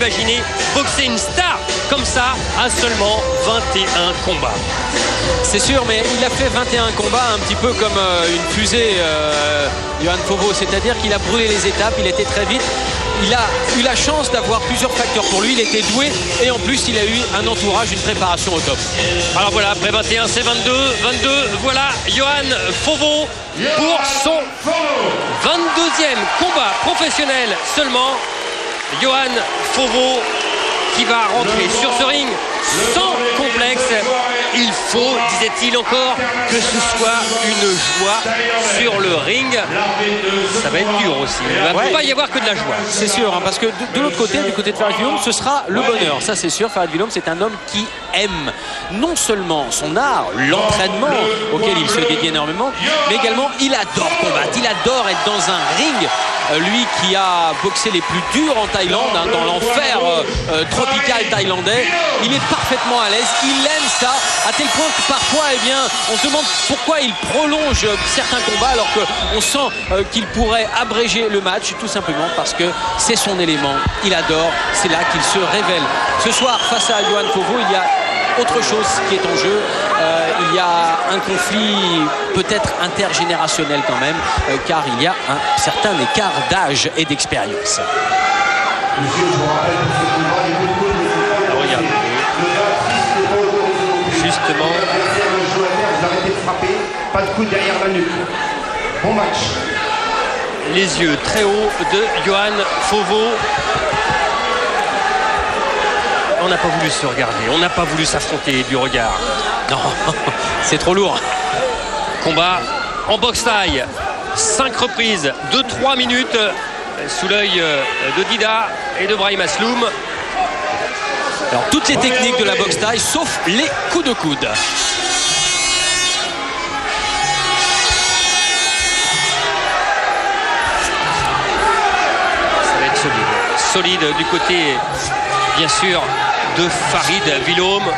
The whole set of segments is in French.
Imaginez boxer une star comme ça à seulement 21 combats. C'est sûr, mais il a fait 21 combats un petit peu comme une fusée, Johan Fauveau, c'est-à-dire qu'il a brûlé les étapes, il était très vite. Il a eu la chance d'avoir plusieurs facteurs pour lui, il était doué et en plus il a eu un entourage, une préparation au top. Alors voilà, après 21 c'est 22, voilà Johan Fauveau pour son 22e combat professionnel seulement. Johan Fauveau qui va rentrer sur ce ring sans complexe. Il faut, disait-il encore, que ce soit une joie sur le ring. Ça va être dur aussi. Il ne va pas y avoir que de la joie. C'est sûr, hein, parce que de l'autre côté, du côté de Farid Villaume, ce sera le bonheur. Ça, c'est sûr. Farid Villaume, c'est un homme qui aime non seulement son art, l'entraînement auquel il se dédie énormément, mais également il adore combattre. Il adore être dans un ring. Lui qui a boxé les plus durs en Thaïlande, hein, dans l'enfer tropical thaïlandais, il est parfaitement à l'aise, il aime ça, à tel point que parfois, eh bien, on se demande pourquoi il prolonge certains combats alors qu'on sent qu'il pourrait abréger le match, tout simplement parce que c'est son élément, il adore, c'est là qu'il se révèle. Ce soir, face à Johan Fauveau, il y a autre chose qui est en jeu. Il y a un conflit peut-être intergénérationnel quand même, car il y a un certain écart d'âge et d'expérience. Regardez, justement, pas de coup derrière la nuque. Bon match. Les yeux très hauts de Johan Fauveau. On n'a pas voulu se regarder, on n'a pas voulu s'affronter du regard. Non, c'est trop lourd. Combat en boxe taille, 5 reprises de 3 minutes sous l'œil de Dida et de Brahim Asloum. Alors toutes les techniques de la boxe taille sauf les coups de coude. Ça va être solide. Solide du côté, bien sûr, de Farid Villaume.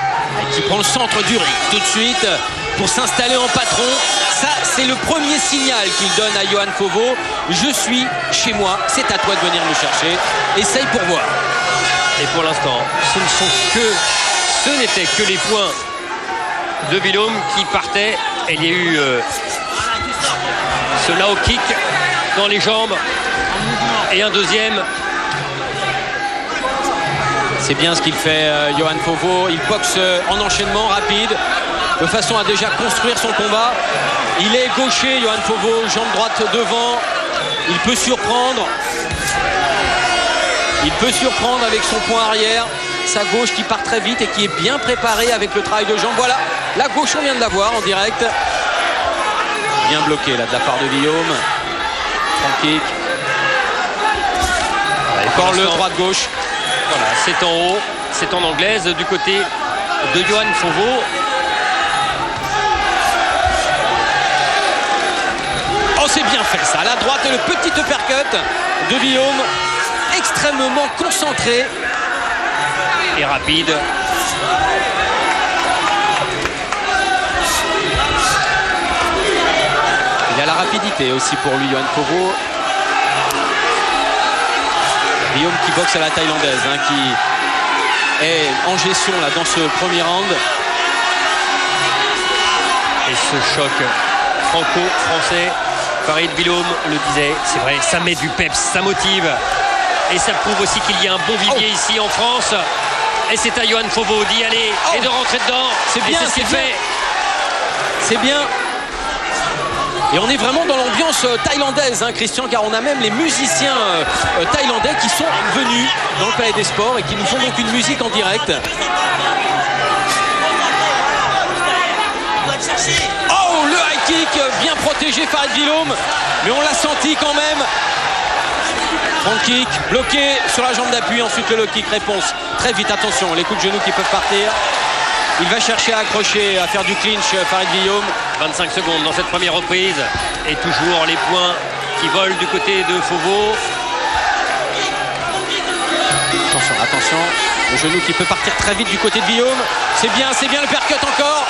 Qui prend le centre du ring tout de suite pour s'installer en patron. Ça, c'est le premier signal qu'il donne à Johan Fauveau. Je suis chez moi, c'est à toi de venir me chercher. Essaye pour voir. Et pour l'instant, ce n'étaient que les points de Villaume qui partaient. Et il y a eu ce Lao kick dans les jambes. Et un deuxième. C'est bien ce qu'il fait, Johan Fauveau. Il boxe en enchaînement rapide, de façon à déjà construire son combat. Il est gaucher, Johan Fauveau, jambe droite devant. Il peut surprendre. Il peut surprendre avec son point arrière. Sa gauche qui part très vite et qui est bien préparée avec le travail de jambes. Voilà, la gauche, on vient de la voir en direct. Bien bloqué là de la part de Villaume. Front kick. Encore le droite-gauche. Voilà, c'est en haut, c'est en anglaise du côté de Johan Fauveau. Oh, c'est bien fait ça. La droite et le petit uppercut de Villaume, extrêmement concentré et rapide. Il y a la rapidité aussi pour lui, Johan Fauveau. Villaume qui boxe à la thaïlandaise, hein, qui est en gestion là, dans ce premier round. Et ce choc franco-français, Farid Villaume le disait, c'est vrai, ça met du peps, ça motive. Et ça prouve aussi qu'il y a un bon vivier ici en France. Et c'est à Johan Fauveau d'y aller et de rentrer dedans. C'est bien, c'est ce qu'il fait. C'est bien. Et on est vraiment dans l'ambiance thaïlandaise, hein, Christian, car on a même les musiciens thaïlandais qui sont venus dans le Palais des Sports et qui nous font donc une musique en direct. Oh, le high kick, bien protégé Farid Villaume, mais on l'a senti quand même. Front kick, bloqué sur la jambe d'appui, ensuite le low kick, réponse. Très vite, attention, les coups de genoux qui peuvent partir. Il va chercher à accrocher, à faire du clinch, Farid Villaume. 25 secondes dans cette première reprise. Et toujours les points qui volent du côté de Fauveau. Attention, attention. Le genou qui peut partir très vite du côté de Villaume. C'est bien le percut encore.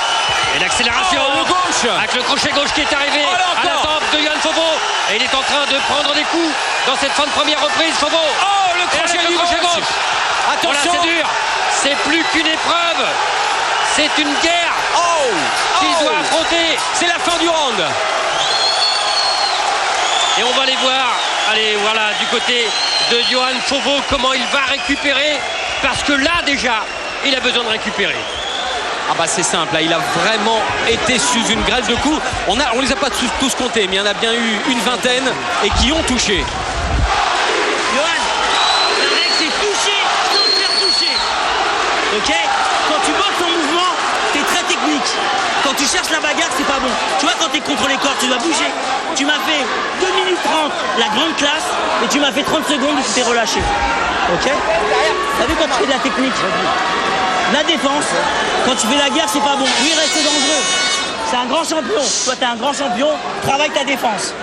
Et l'accélération gauche. avec le crochet gauche qui est arrivé à la tempe de Johan Fauveau. Et il est en train de prendre des coups dans cette fin de première reprise. Fauveau. Oh, le crochet, gauche. c'est plus qu'une épreuve, c'est une guerre qu'il doit affronter. C'est la fin du round. Et on va les voir. Allez, voilà, du côté de Johan Fauveau, comment il va récupérer. Parce que là, déjà, il a besoin de récupérer. Ah bah c'est simple, là, il a vraiment été sous une grêle de coups. On les a pas tous comptés, mais il y en a bien eu une vingtaine et qui ont touché. Johan, le mec c'est toucher sans se faire toucher. Ok? Quand tu bosses en mouvement, t'es très technique. Quand tu cherches la bagarre, c'est pas bon. Tu vois, quand t'es contre les cordes, tu dois bouger. Tu m'as fait 2 minutes 30, la grande classe, et tu m'as fait 30 secondes et tu t'es relâché. Ok? T'as vu quand tu fais de la technique? La défense, quand tu fais la guerre, c'est pas bon. Lui, il reste dangereux. C'est un grand champion. Toi, t'es un grand champion. Travaille ta défense.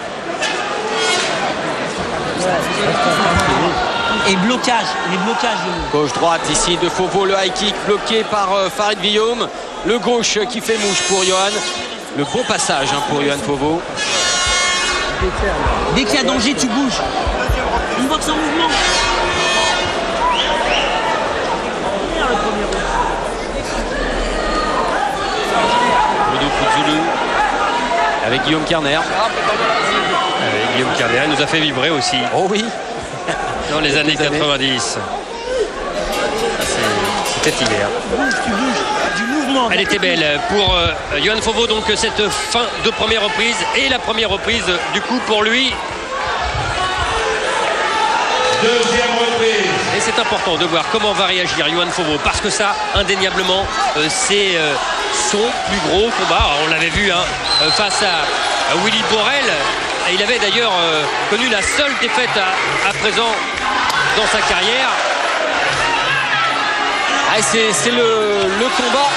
Et blocage, les blocages. Gauche-droite ici de Fauveau, le high kick bloqué par Farid Villaume. Le gauche qui fait mouche pour Johan. Le bon passage pour Johan Fauveau. Dès qu'il y a danger, tu bouges. Une boxe en mouvement. Avec Guillaume Kerner. Guillaume Kerner nous a fait vibrer aussi. Oh oui. Dans les années 90. C'était hier. Tu bouges, du mouvement. Elle était belle pour Johan Fauveau, donc cette fin de première reprise et la première reprise du coup pour lui. Deuxième reprise. Et c'est important de voir comment va réagir Johan Fauveau, parce que ça, indéniablement, c'est son plus gros combat. On l'avait vu face à Willy Borel. Et il avait d'ailleurs connu la seule défaite à présent dans sa carrière. C'est le combat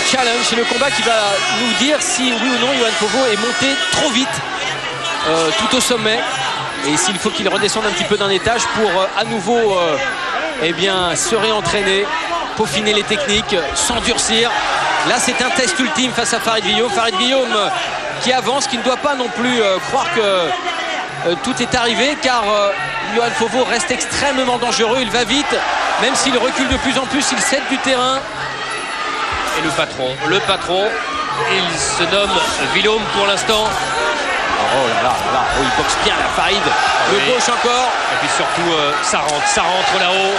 challenge, c'est le combat qui va nous dire si oui ou non Johan Fauveau est monté trop vite tout au sommet. Et s'il faut qu'il redescende un petit peu d'un étage pour à nouveau se réentraîner, peaufiner les techniques, s'endurcir. Là, c'est un test ultime face à Farid Villaume. Farid Villaume qui avance, qui ne doit pas non plus croire que tout est arrivé, car Johan Fauveau reste extrêmement dangereux. Il va vite, même s'il recule de plus en plus, il cède du terrain. Et le patron, il se nomme Villaume pour l'instant. Oh là là, il boxe bien la Farid. Le gauche encore. Et puis surtout, ça rentre là-haut.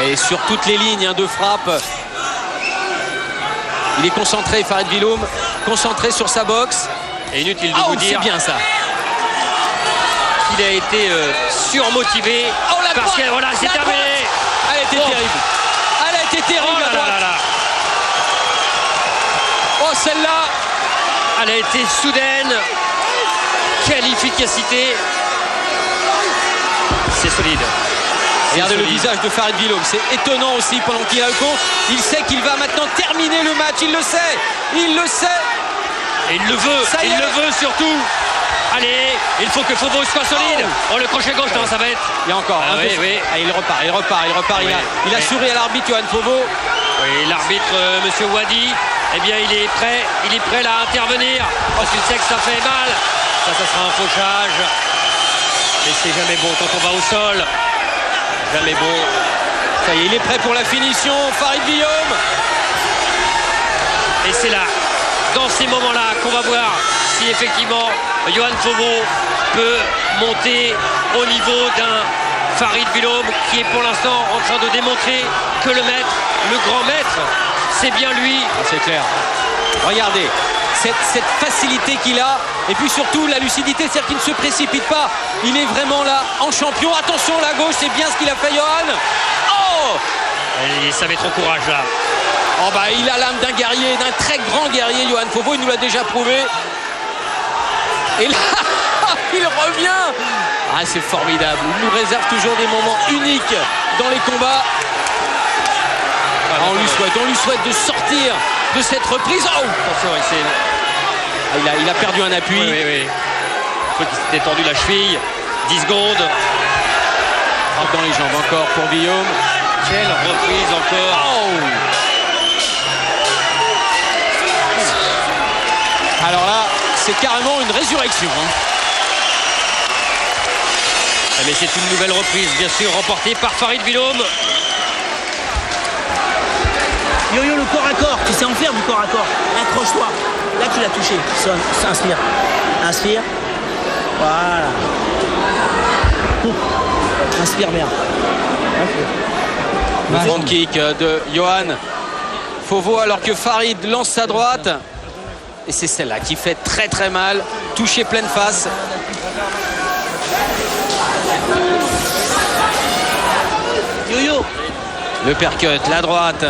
Et sur toutes les lignes de frappe. Il est concentré, Farid Villaume, concentré sur sa boxe. Et inutile de vous dire c'est bien ça. qu'il a été surmotivé. Parce que voilà, c'est terminé. Elle a été terrible. Elle a été terrible. Oh là là là. Oh, celle-là. Elle a été soudaine. Quelle efficacité. C'est solide. Regardez le visage de Farid Villaume, c'est étonnant aussi pendant qu'il a le compte. Il sait qu'il va maintenant terminer le match, il le sait. Et il le veut, il le veut surtout. Allez, il faut que Fauveau soit solide. Oh, le crochet gauche, non, ça va être. Il y a encore. Il repart. Oui, il a souri à l'arbitre Johan Fauveau. Oui, l'arbitre, monsieur Wadi, eh bien, il est prêt là à intervenir. Parce qu'il sait que ça fait mal. Ça sera un fauchage. Mais c'est jamais bon quand on va au sol. Jamais bon. Ça y est, il est prêt pour la finition, Farid Villaume. Et c'est là, dans ces moments-là, qu'on va voir si effectivement Johan Fauveau peut monter au niveau d'un Farid Villaume qui est pour l'instant en train de démontrer que le maître, le grand maître, c'est bien lui. C'est clair. Regardez, cette facilité qu'il a, et puis surtout la lucidité, c'est-à-dire qu'il ne se précipite pas. Il est vraiment là en champion. Attention, la gauche, c'est bien ce qu'il a fait Johan. Oh, il savait trop courage là. Oh bah il a l'âme d'un guerrier, d'un très grand guerrier, Johan Fauveau, il nous l'a déjà prouvé. Et là, il revient. Ah, c'est formidable. Il nous réserve toujours des moments uniques dans les combats. On lui souhaite de sortir de cette reprise. Oh, attention, il a perdu un appui. Oui. Je crois qu'il s'était tendu la cheville. 10 secondes. Frappe dans les jambes encore pour Villaume. Quelle reprise encore. Oh. Alors là, c'est carrément une résurrection. Mais c'est une nouvelle reprise, bien sûr, remportée par Farid Villaume. Yo-yo, le corps à corps, tu sais en faire du corps à corps. Accroche-toi. Là, tu l'as touché. Sonne, inspire. Inspire. Voilà. Inspire bien. Le front kick de Johan Fauveau alors que Farid lance sa droite. Et c'est celle-là qui fait très très mal. Touché pleine face. Yo-yo. Le percut, la droite.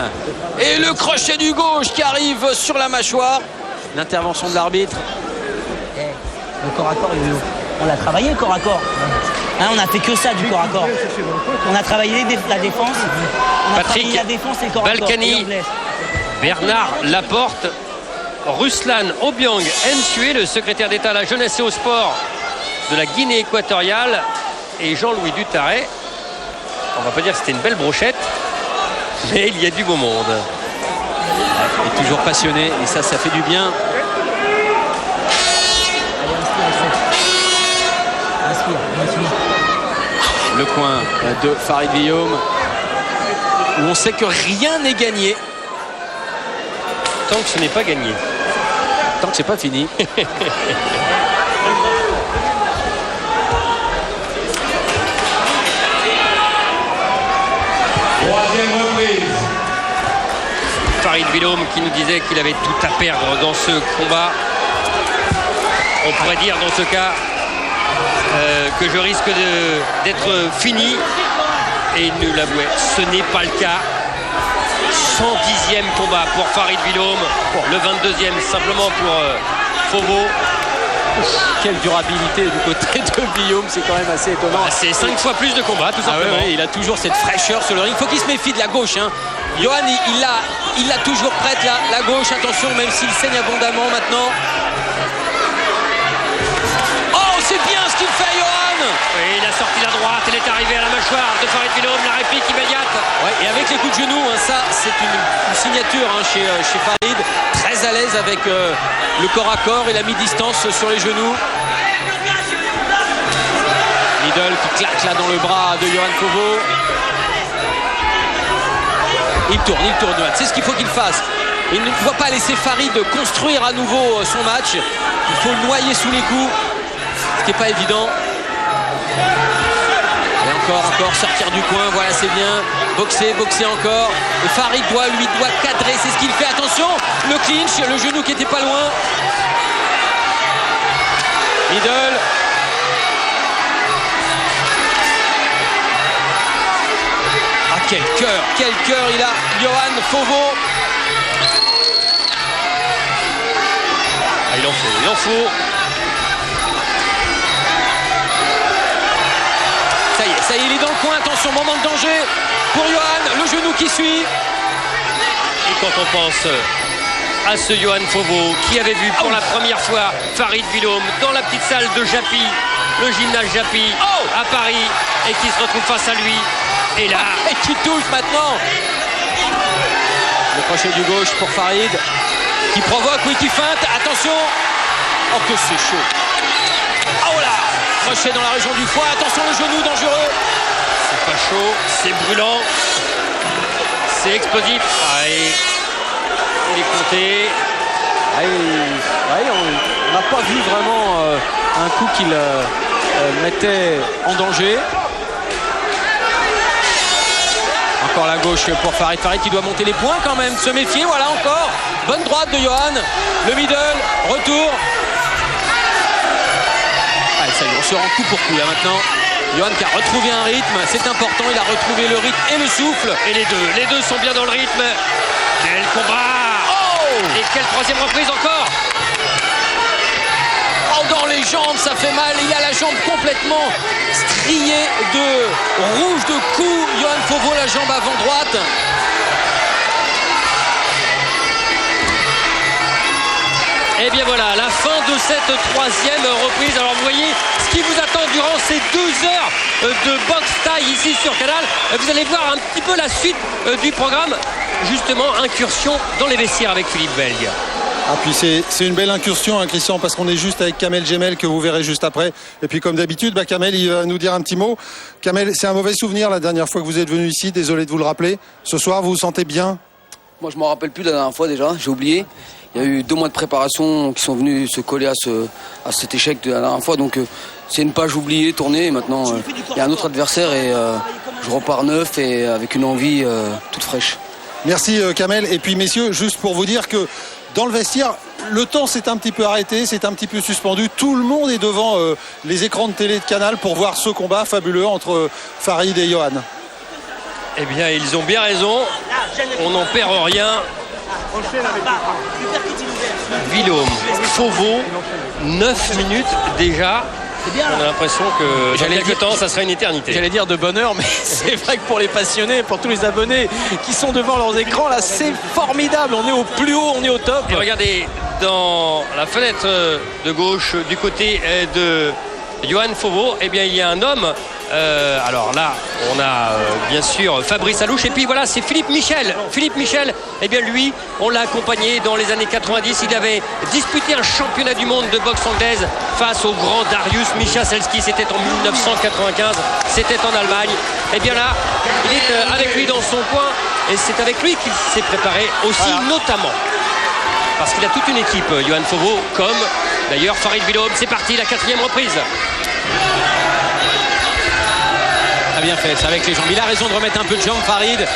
Et le crochet du gauche qui arrive sur la mâchoire. L'intervention de l'arbitre. Le corps à corps, yo-yo. On l'a travaillé, le corps à corps. Hein, on a fait que ça, du corps à corps. On a travaillé la défense. On a travaillé la défense et le corps Balkany, à corps. Bernard Laporte, Ruslan Obiang Ntue, le secrétaire d'État à la jeunesse et au sport de la Guinée équatoriale, et Jean-Louis Dutarret. On va pas dire que c'était une belle brochette, mais il y a du beau monde. Il est toujours passionné et ça fait du bien. Le coin de Farid Villaume où on sait que rien n'est gagné tant que ce n'est pas gagné, tant que c'est pas fini. Troisième reprise. Farid Villaume qui nous disait qu'il avait tout à perdre dans ce combat. On pourrait dire dans ce cas que je risque d'être fini, et il nous l'avouait, ce n'est pas le cas. 110e combat pour Farid Villaume, le 22e simplement pour Fauveau. Quelle durabilité du côté de Villaume, c'est quand même assez étonnant. C'est 5 fois plus de combats tout simplement. Ouais, il a toujours cette fraîcheur sur le ring. Il faut qu'il se méfie de la gauche, hein. Johan, il l'a toujours prête la gauche, attention, même s'il saigne abondamment maintenant. Oh, c'est bien ce qu'il fait, Johan. Oui, il a sorti la droite, elle est arrivée à la mâchoire de Farid Villaume, la réplique immédiate. Ouais, et avec les coups de genou, hein, ça c'est une signature hein, chez Farid, très à l'aise avec le corps à corps et la mi-distance sur les genoux. Middle qui claque là dans le bras de Johan Fauveau. Il tourne, c'est ce qu'il faut qu'il fasse. Il ne doit pas laisser Farid construire à nouveau son match. Il faut le noyer sous les coups, ce qui n'est pas évident. Et encore sortir du coin, voilà, c'est bien. Boxer encore. Et Farid doit cadrer, c'est ce qu'il fait. Attention, le clinch, le genou qui était pas loin. Middle. Ah, quel cœur il a, Johan Fauveau. Ah, il en faut. Ça y est, il est dans le coin, attention, moment de danger pour Johan, le genou qui suit. Et quand on pense à ce Johan Fauveau qui avait vu pour la première fois Farid Villaume dans la petite salle de Japy, le gymnase Japy à Paris, et qui se retrouve face à lui, et là... Et qui touche maintenant. Le crochet du gauche pour Farid, qui provoque, oui, qui feinte, attention. Oh que c'est chaud. Oh là, crochet dans la région du foie, attention le genou dangereux. C'est pas chaud, c'est brûlant, c'est explosif. Allez, il est compté. On n'a pas vu vraiment un coup qu'il mettait en danger. Encore la gauche pour Farid. Farid qui doit monter les points quand même, se méfier. Voilà encore. Bonne droite de Johan. Le middle, retour. Allez, ça y est, on se rend coup pour coup là maintenant. Johan qui a retrouvé un rythme, c'est important, il a retrouvé le rythme et le souffle. Et les deux sont bien dans le rythme. Quel combat! Et quelle troisième reprise encore! Oh, dans les jambes, ça fait mal. Il a la jambe complètement striée de rouge de coups. Johan Fauveau, la jambe avant droite. Et bien voilà, la fin de cette troisième reprise. Alors vous voyez ce qui vous attend durant ces 2 heures de boxe taille ici sur Canal. Vous allez voir un petit peu la suite du programme. Justement, incursion dans les vestiaires avec Philippe Belgue. Ah, puis c'est une belle incursion, hein, Christian, parce qu'on est juste avec Kamel Jemel que vous verrez juste après. Et puis comme d'habitude, Kamel, il va nous dire un petit mot. Kamel, c'est un mauvais souvenir la dernière fois que vous êtes venu ici, désolé de vous le rappeler. Ce soir, vous vous sentez bien? Moi, je m'en rappelle plus de la dernière fois déjà, j'ai oublié. Il y a eu 2 mois de préparation qui sont venus se coller à cet échec de la dernière fois. Donc, c'est une page oubliée, tournée. Et maintenant, il y a un autre adversaire et je repars neuf et avec une envie toute fraîche. Merci Kamel. Et puis messieurs, juste pour vous dire que dans le vestiaire, le temps s'est un petit peu arrêté, c'est un petit peu suspendu. Tout le monde est devant les écrans de télé de Canal pour voir ce combat fabuleux entre Farid et Johan. Eh bien, ils ont bien raison. On n'en perd rien. Villaume, Fauveau, 9 minutes déjà. On a l'impression que dans quelques temps, ça sera une éternité. J'allais dire de bonheur, mais c'est vrai que pour les passionnés, pour tous les abonnés qui sont devant leurs écrans, là, c'est formidable. On est au plus haut, on est au top. Et regardez, dans la fenêtre de gauche, du côté de Johan Fauveau, eh bien, il y a un homme. Alors là, on a bien sûr Fabrice Alouche. Et puis voilà, c'est Philippe Michel. Philippe Michel, eh bien lui, on l'a accompagné dans les années 90. Il avait disputé un championnat du monde de boxe anglaise face au grand Darius Michalski. C'était en 1995. C'était en Allemagne. Et bien là, il est avec lui dans son coin. Et c'est avec lui qu'il s'est préparé aussi, notamment. Parce qu'il a toute une équipe, Johan Fauveau, comme d'ailleurs Farid Villaume. C'est parti, la 4e reprise. Très bien fait, c'est avec les jambes. Il a raison de remettre un peu de jambes, Farid.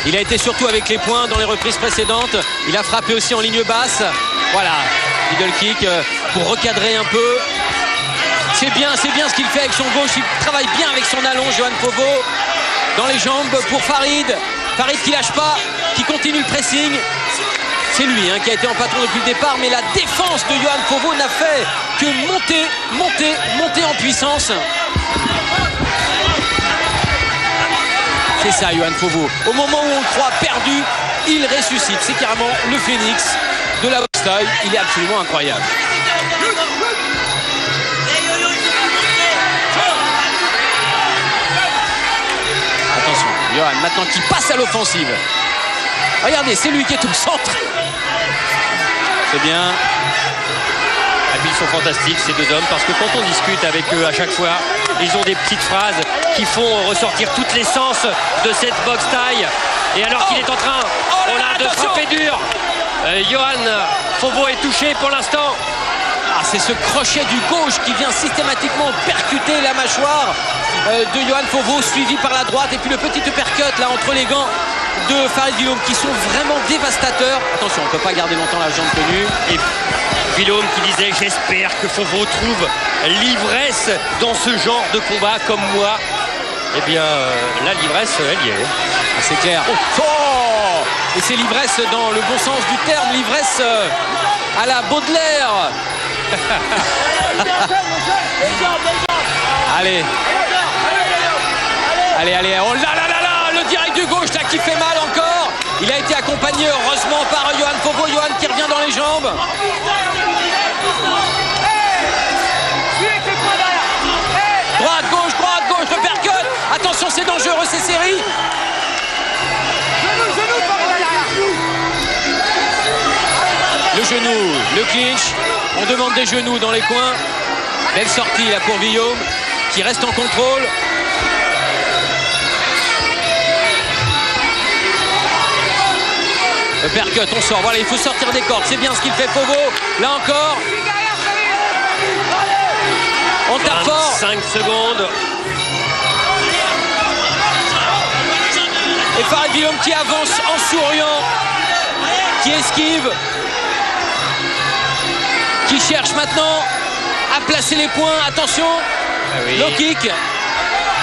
Il a été surtout avec les poings dans les reprises précédentes. Il a frappé aussi en ligne basse. Voilà, middle kick pour recadrer un peu. C'est bien ce qu'il fait avec son gauche. Il travaille bien avec son allonge, Johan Fauveau. Dans les jambes pour Farid. Farid qui lâche pas, qui continue le pressing. C'est lui qui a été en patron depuis le départ, mais la défense de Johan Fauveau n'a fait que monter en puissance. C'est ça, Johan Fauveau. Au moment où on le croit perdu, il ressuscite. C'est carrément le phénix de la boxe taille. Il est absolument incroyable. Attention, Johan, maintenant qui passe à l'offensive. Regardez, c'est lui qui est au centre. C'est bien. Et puis ils sont fantastiques ces deux hommes parce que quand on discute avec eux à chaque fois, ils ont des petites phrases qui font ressortir toute l'essence de cette boxe taille. Et alors qu'il est en train de frapper dur, Johan Fauveau est touché pour l'instant. C'est ce crochet du gauche qui vient systématiquement percuter la mâchoire de Johan Fauveau, suivi par la droite. Et puis le petit uppercut là entre les gants de Farid Villaume qui sont vraiment dévastateurs. Attention, on ne peut pas garder longtemps la jambe tenue. Et Villaume qui disait j'espère que Fauveau trouve l'ivresse dans ce genre de combat comme moi. Eh bien la l'ivresse elle y est. C'est clair. Et c'est l'ivresse dans le bon sens du terme, l'ivresse à la Baudelaire. Allez, oh là là, le direct du gauche là qui fait mal encore. Il a été accompagné heureusement par Johan Fauveau. Johan qui revient dans les jambes. Droite, gauche, le percut. Attention, c'est dangereux, c'est série. Le genou, le clinch. On demande des genoux dans les coins. Belle sortie là pour Villaume qui reste en contrôle. Le percut, on sort. Voilà, il faut sortir des cordes. C'est bien ce qu'il fait Fauveau. Là encore. On tape fort. 5 secondes. Et Farid Villaume qui avance en souriant. Qui esquive. Qui cherche maintenant à placer les points. Attention. Low kick.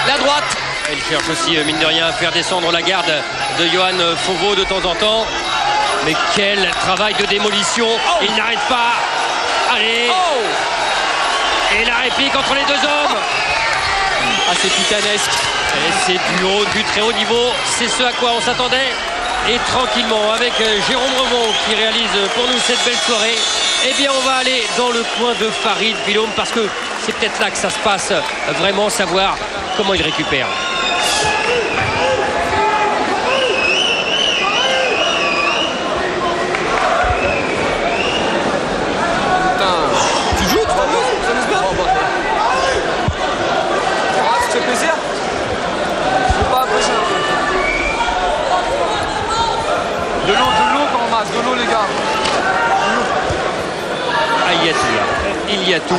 La droite. Il cherche aussi, mine de rien, à faire descendre la garde de Johan Fauveau de temps en temps. Mais quel travail de démolition. Il n'arrête pas. Allez. Et la réplique entre les deux hommes. C'est titanesque. Et c'est du très haut niveau. C'est ce à quoi on s'attendait. Et tranquillement, avec Jérôme Remond qui réalise pour nous cette belle soirée, eh bien on va aller dans le coin de Farid Villaume parce que c'est peut-être là que ça se passe, vraiment savoir comment il récupère. Tu joues, tu vas bien, ça nous bien. Ça te fait plaisir. Je veux pas après ça. De l'autre. réussi à tout.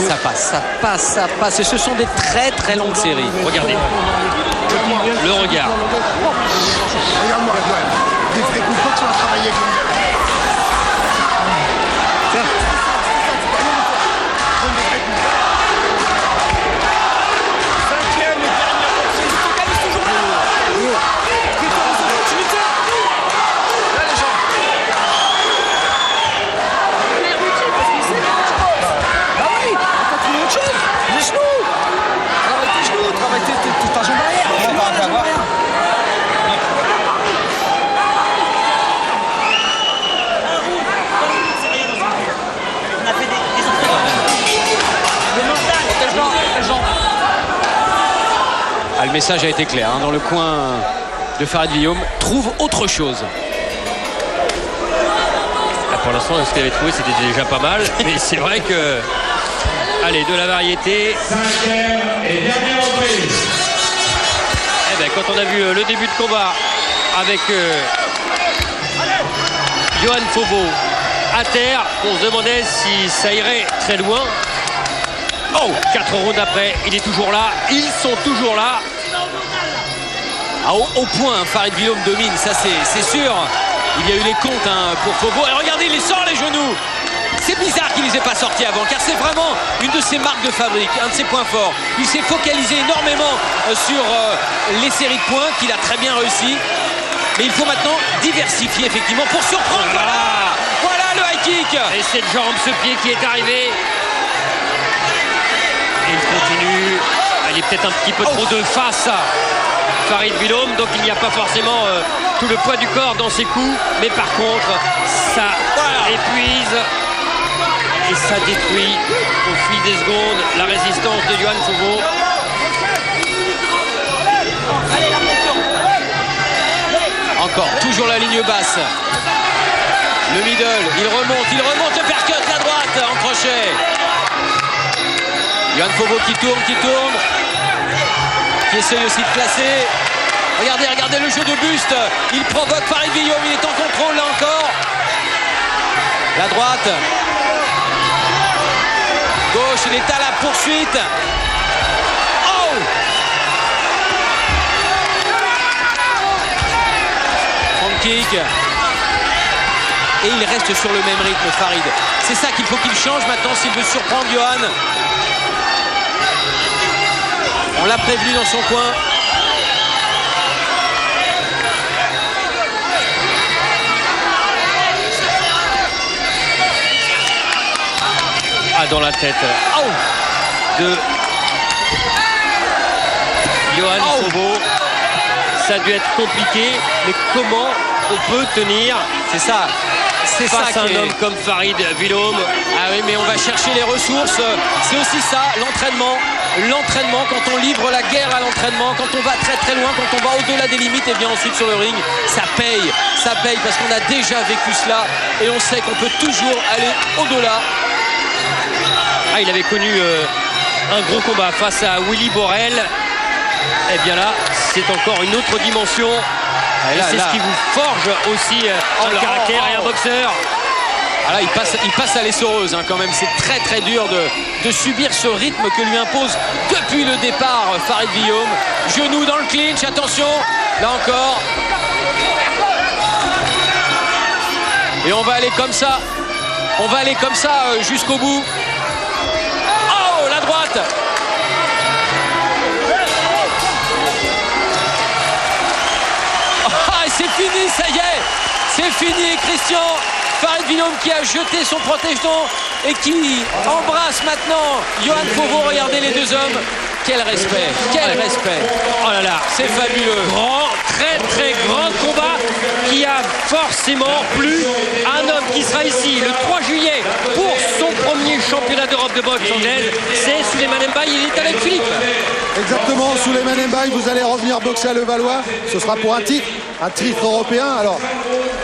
Ça passe. Et ce sont des très très longues séries. Regardez. Le regard. Regarde-moi, des vrais coups de tu vas travailler avec le Le message a été clair, hein, dans le coin de Farid Villaume, trouve autre chose. Pour l'instant, ce qu'il avait trouvé, c'était déjà pas mal. Mais c'est vrai que... Allez, de la variété. Et dernière reprise. Eh ben, quand on a vu le début de combat avec Johan Fauveau à terre, on se demandait si ça irait très loin. Oh, 4 rounds après, il est toujours là. Ils sont toujours là. Ah, au point, Farid Villaume domine, ça c'est sûr. Il y a eu les comptes pour Fauveau. Et regardez, il les sort les genoux. C'est bizarre qu'il ne les ait pas sortis avant, car c'est vraiment une de ses marques de fabrique, un de ses points forts. Il s'est focalisé énormément sur les séries de points, qu'il a très bien réussi. Mais il faut maintenant diversifier, effectivement, pour surprendre. Voilà le high kick. Et cette jambe, ce pied qui est arrivé. Et il continue. Il est peut-être un petit peu trop de face. Farid Villaume, donc il n'y a pas forcément tout le poids du corps dans ses coups, mais par contre ça épuise et ça détruit au fil des secondes la résistance de Johan Fauveau. Encore, toujours la ligne basse. Le middle, il remonte, le percut, la droite en crochet. Johan Fauveau qui tourne, qui essaye aussi de placer. Regardez le jeu de buste. Il provoque Farid Villaume, il est en contrôle là encore. La droite. Gauche, il est à la poursuite. Oh! Front kick. Et il reste sur le même rythme, Farid. C'est ça qu'il faut qu'il change maintenant s'il veut surprendre Johan. On l'a prévenu dans son coin. Ah, dans la tête de Johan Fauveau. Ça a dû être compliqué, mais comment on peut tenir face à un homme comme Farid Villaume? Ah oui, mais on va chercher les ressources. C'est aussi ça, l'entraînement. L'entraînement, quand on livre la guerre à l'entraînement, quand on va très très loin, quand on va au-delà des limites, et bien ensuite sur le ring, ça paye parce qu'on a déjà vécu cela et on sait qu'on peut toujours aller au-delà. Ah, il avait connu un gros combat face à Willy Borel. Et bien là, c'est encore une autre dimension. Et c'est ce qui vous forge aussi un caractère et un boxeur. Ah là, il passe à l'essoreuse quand même. C'est très très dur de subir ce rythme que lui impose depuis le départ Farid Villaume. Genou dans le clinch, attention, là encore. Et on va aller comme ça. Jusqu'au bout. Oh, la droite. Ah, c'est fini, ça y est. C'est fini, Christian. Farid Villaume qui a jeté son protège-dents et qui embrasse maintenant Johan Fauveau. Regardez les deux hommes. Quel respect. Oh là là, c'est fabuleux. Très très grand combat qui a forcément plu à un homme qui sera ici le 3 juillet pour son premier championnat d'Europe de boxe anglaise. C'est Souleymane Mbaye, il est avec Philippe. Exactement, Souleymane Mbaye, vous allez revenir boxer à Levallois. Ce sera pour un titre européen. Alors,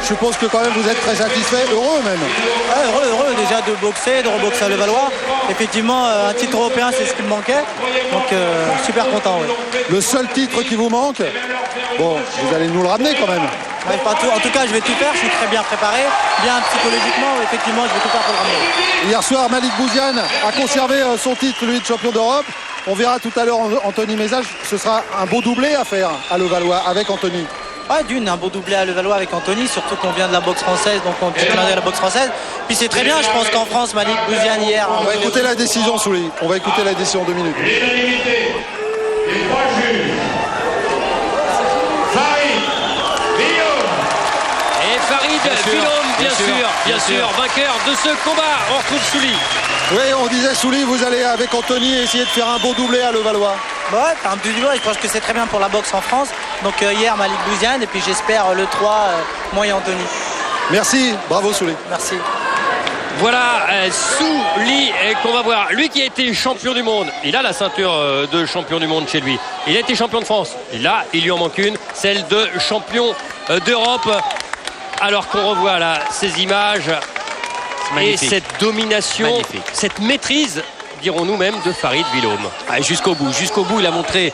je suppose que quand même vous êtes très satisfait, heureux même. Ouais, heureux déjà de boxer, de reboxer à Levallois. Effectivement, un titre européen, c'est ce qui me manquait. Donc, super content. Ouais. Le seul titre qui vous manque, bon, vous allez nous le ramener quand même. Ouais, en tout cas, je vais tout faire. Je suis très bien préparé, bien psychologiquement. Effectivement, je vais tout faire pour le ramener. Hier soir, Malik Bouziane a conservé son titre, lui, de champion d'Europe. On verra tout à l'heure Anthony Mézage. Ce sera un beau doublé à faire à Levallois avec Anthony. Ouais, un beau doublé à Levallois avec Anthony, surtout qu'on vient de la boxe française, donc on peut de la boxe française. Puis c'est très bien, je pense qu'en France, Malik Bouziane hier. On va écouter la décision, Souli. On va écouter la décision 2 minutes. L'unanimité des 3 juges. Farid Villaume. Et Farid Villaume, bien sûr, vainqueur de ce combat. On retrouve Souli. Oui, on disait, Souli, vous allez avec Anthony essayer de faire un beau doublé à Levallois. Ouais, un petit doublé, je pense que c'est très bien pour la boxe en France. Donc hier, Malik Bouziane, et puis j'espère le 3, moi et Anthony. Merci, bravo Souli. Merci. Voilà Souli qu'on va voir. Lui qui a été champion du monde. Il a la ceinture de champion du monde chez lui. Il a été champion de France. Et là, il lui en manque une, celle de champion d'Europe. Alors qu'on revoit là ces images et cette domination, cette maîtrise, dirons-nous même, de Farid Villaume. Jusqu'au bout, il a montré